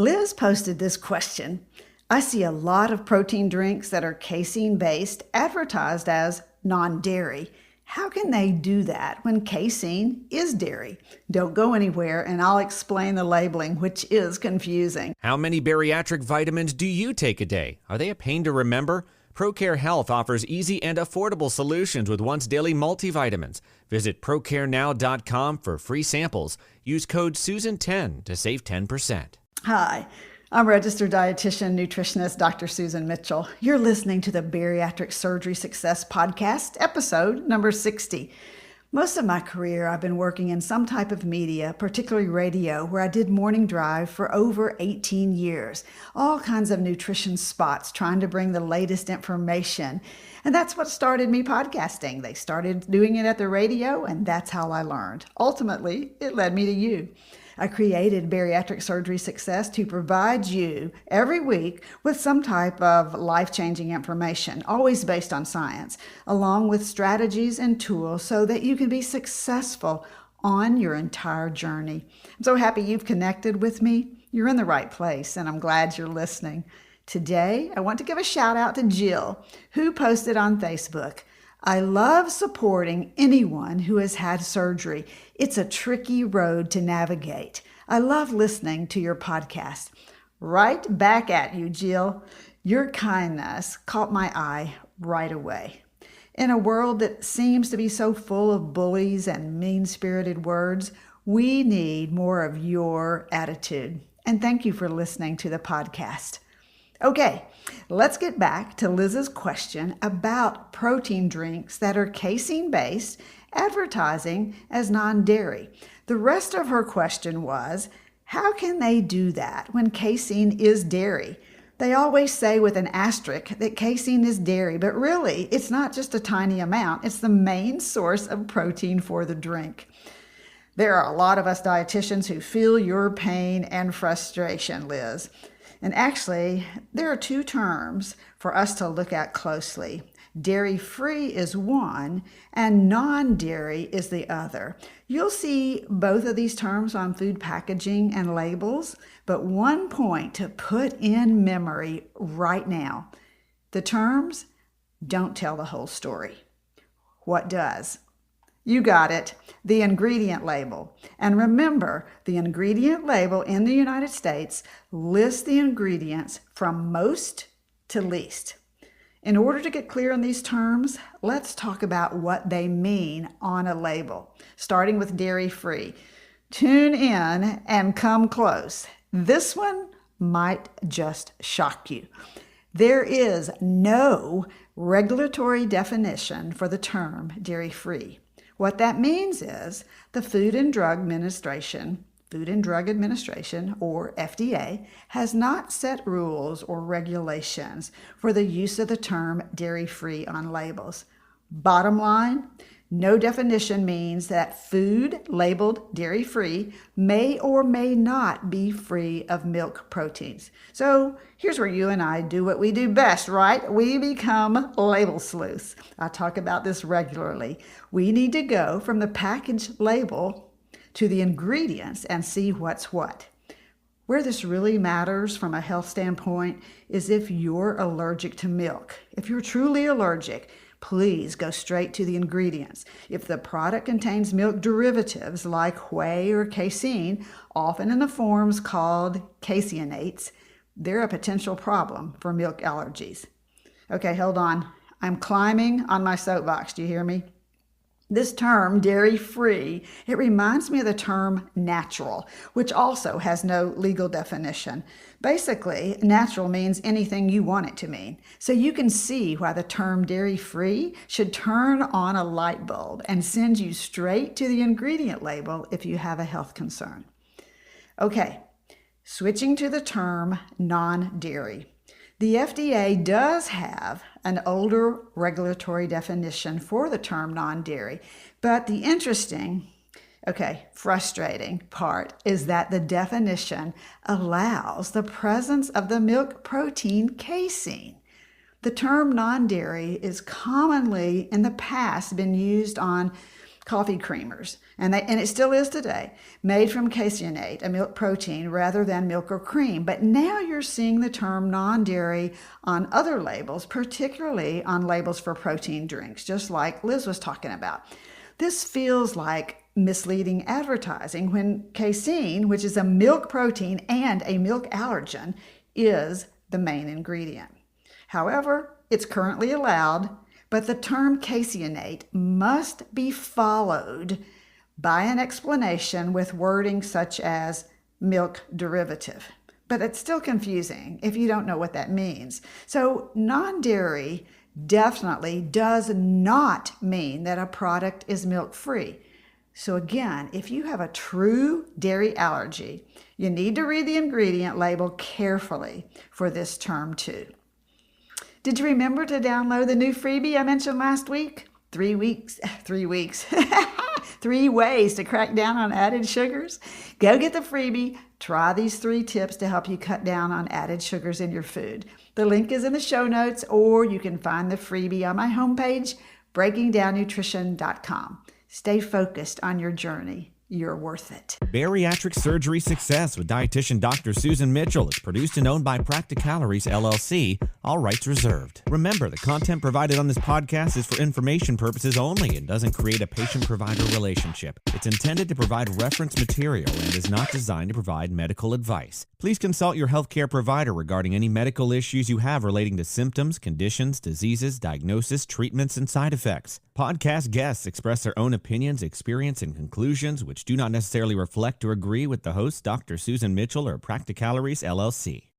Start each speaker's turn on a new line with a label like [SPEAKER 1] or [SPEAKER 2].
[SPEAKER 1] Liz posted this question. I see a lot of protein drinks that are casein-based advertised as non-dairy. How can they do that when casein is dairy? Don't go anywhere and I'll explain the labeling, which is confusing.
[SPEAKER 2] How many bariatric vitamins do you take a day? Are they a pain to remember? ProCare Health offers easy and affordable solutions with once daily multivitamins. Visit procarenow.com for free samples. Use code SUSAN10 to save 10%.
[SPEAKER 1] Hi, I'm registered dietitian nutritionist Dr. Susan Mitchell. You're listening to the Bariatric Surgery Success podcast, episode number 60. Most of my career, I've been working in some type of media, particularly radio, where I did morning drive for over 18 years. All kinds of nutrition spots trying to bring the latest information. And that's what started me podcasting. They started doing it at the radio, and that's how I learned. Ultimately, it led me to you. I created Bariatric Surgery Success to provide you every week with some type of life-changing information, always based on science, along with strategies and tools so that you can be successful on your entire journey. I'm so happy you've connected with me. You're in the right place, and I'm glad you're listening. Today, I want to give a shout out to Jill, who posted on Facebook, I love supporting anyone who has had surgery. It's a tricky road to navigate. I love listening to your podcast. Right back at you, Jill. Your kindness caught my eye right away. In a world that seems to be so full of bullies and mean-spirited words, we need more of your attitude. And thank you for listening to the podcast. Okay, let's get back to Liz's question about protein drinks that are casein-based, advertising as non-dairy. The rest of her question was, how can they do that when casein is dairy? They always say with an asterisk that casein is dairy, but really it's not just a tiny amount. It's the main source of protein for the drink. There are a lot of us dietitians who feel your pain and frustration, Liz. And actually, there are two terms for us to look at closely. Dairy-free is one, and non-dairy is the other. You'll see both of these terms on food packaging and labels, but one point to put in memory right now. The terms don't tell the whole story. What does? You got it, the ingredient label. And remember, the ingredient label in the United States lists the ingredients from most to least. In order to get clear on these terms, let's talk about what they mean on a label, starting with dairy-free. Tune in and come close. This one might just shock you. There is no regulatory definition for the term dairy-free. What that means is the Food and Drug Administration, or FDA, has not set rules or regulations for the use of the term dairy-free on labels. Bottom line, no definition means that food labeled dairy-free may or may not be free of milk proteins. So here's where you and I do what we do best, right? We become label sleuths. I talk about this regularly. We need to go from the package label to the ingredients and see what's what. Where this really matters from a health standpoint is if you're allergic to milk. If you're truly allergic, please go straight to the ingredients. If the product contains milk derivatives like whey or casein, often in the forms called caseinates, they're a potential problem for milk allergies. Okay, hold on. I'm climbing on my soapbox. Do you hear me? This term, dairy-free, it reminds me of the term natural, which also has no legal definition. Basically, natural means anything you want it to mean. So you can see why the term dairy-free should turn on a light bulb and send you straight to the ingredient label if you have a health concern. Okay, switching to the term non-dairy. The FDA does have an older regulatory definition for the term non-dairy, but the frustrating part is that the definition allows the presence of the milk protein casein. The term non-dairy is commonly in the past been used on coffee creamers, and it still is today, made from casein-based, a milk protein, rather than milk or cream. But now you're seeing the term non-dairy on other labels, particularly on labels for protein drinks, just like Liz was talking about. This feels like misleading advertising when casein, which is a milk protein and a milk allergen, is the main ingredient. However, it's currently allowed, but the term casein-based must be followed by an explanation with wording such as milk derivative. But it's still confusing if you don't know what that means. So non-dairy definitely does not mean that a product is milk-free. So again, if you have a true dairy allergy, you need to read the ingredient label carefully for this term too. Did you remember to download the new freebie I mentioned last week? 3 weeks, 3 ways to crack down on added sugars? Go get the freebie. Try these 3 tips to help you cut down on added sugars in your food. The link is in the show notes, or you can find the freebie on my homepage, breakingdownnutrition.com. Stay focused on your journey. You're worth it.
[SPEAKER 2] Bariatric Surgery Success with dietitian Dr. Susan Mitchell is produced and owned by Practicalories, LLC, all rights reserved. Remember, the content provided on this podcast is for information purposes only and doesn't create a patient-provider relationship. It's intended to provide reference material and is not designed to provide medical advice. Please consult your healthcare provider regarding any medical issues you have relating to symptoms, conditions, diseases, diagnosis, treatments, and side effects. Podcast guests express their own opinions, experience, and conclusions which do not necessarily reflect or agree with the host, Dr. Susan Mitchell, or Practicalories, LLC.